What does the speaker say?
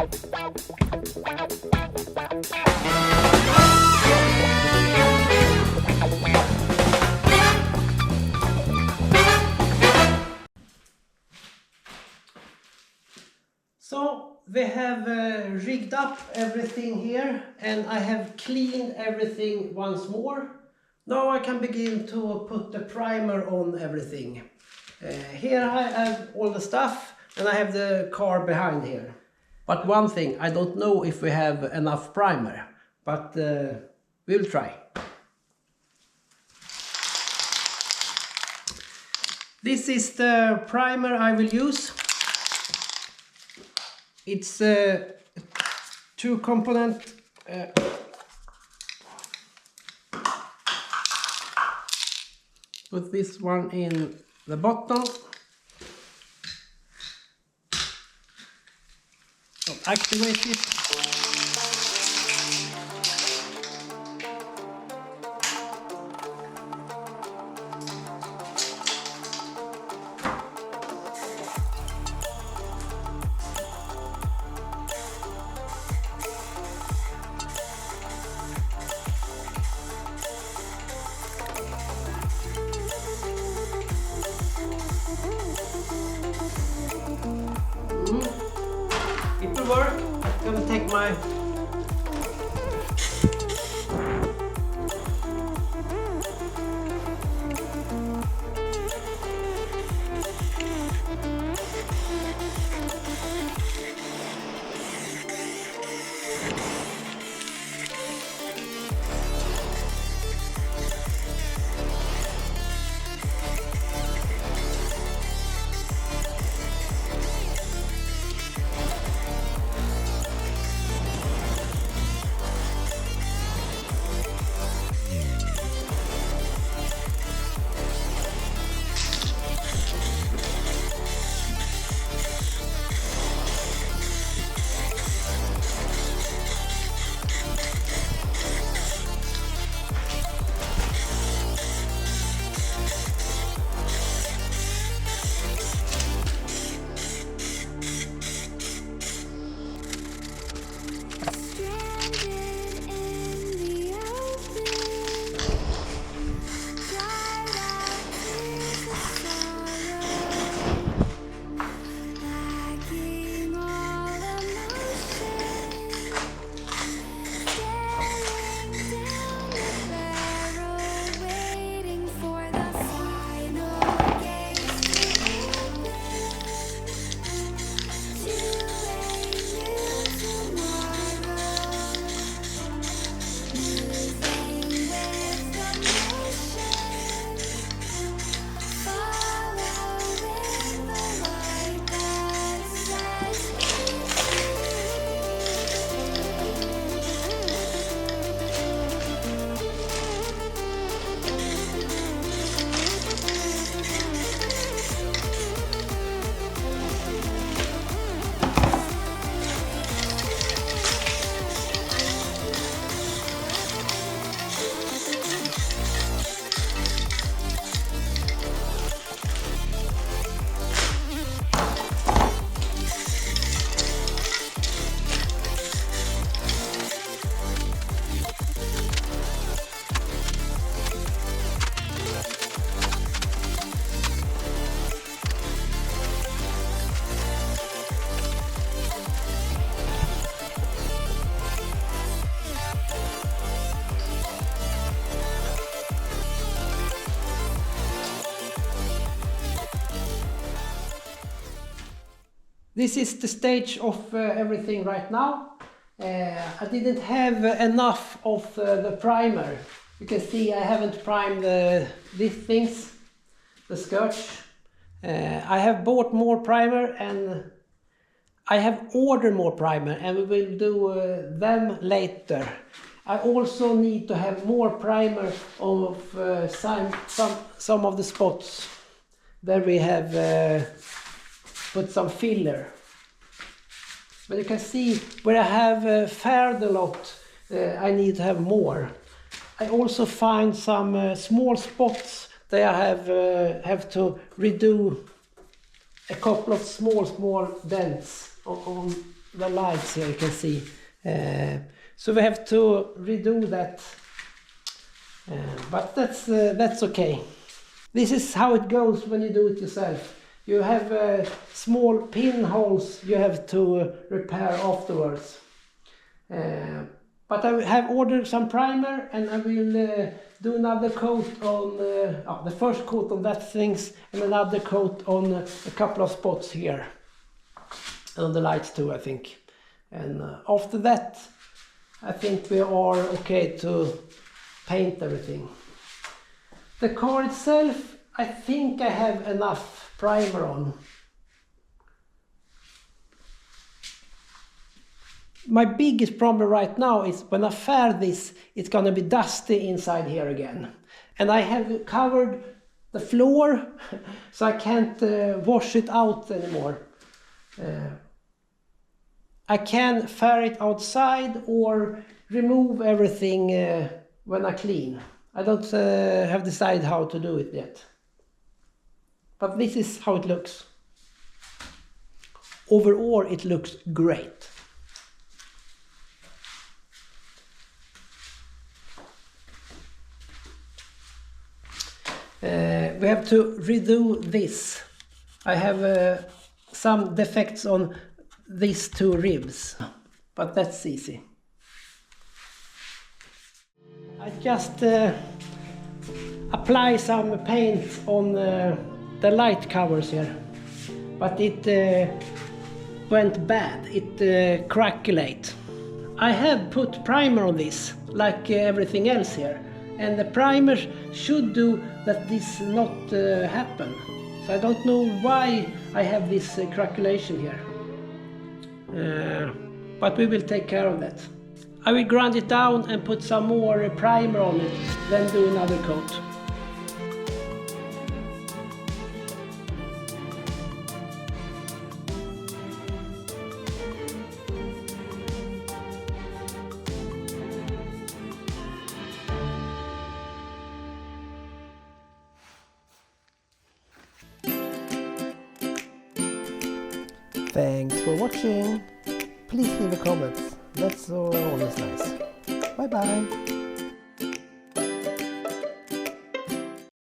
So we have rigged up everything here, and I have cleaned everything once more. Now I can begin to put the primer on everything. Here I have all the stuff, and I have the car behind here. But one thing, I don't know if we have enough primer, but we'll try. This is the primer I will use. It's a two-component put this one in the bottom. So activate it. It will work. I'm gonna take my This is the stage of everything right now. I didn't have enough of the primer. You can see I haven't primed these things, the skirts. I have bought more primer, and I have ordered more primer, and we will do them later. I also need to have more primer of some of the spots where we have put some filler. But you can see where I have fared a lot, I need to have more. I also find some small spots that I have to redo a couple of small dents on the lights here, you can see. So we have to redo that, but that's okay. This is how it goes when you do it yourself. You have small pinholes you have to repair afterwards. But I have ordered some primer, and I will do another coat on the first coat on that things, and another coat on a couple of spots here, and on the lights too, I think. And after that, I think we are okay to paint everything. The car itself, I think I have enough primer on. My biggest problem right now is when I fire this, it's gonna be dusty inside here again. And I have covered the floor, so I can't wash it out anymore. I can fire it outside or remove everything when I clean. I don't have decided how to do it yet. But this is how it looks. Overall, it looks great. We have to redo this. I have some defects on these two ribs, but that's easy. I just apply some paint on the light covers here, but it went bad. It crackled. I have put primer on this, like everything else here, and the primer should do that this not happen. So I don't know why I have this cracklation here, but we will take care of that. I will grind it down and put some more primer on it, then do another coat. Thanks for watching. Please leave a comment. That's always nice. Bye bye.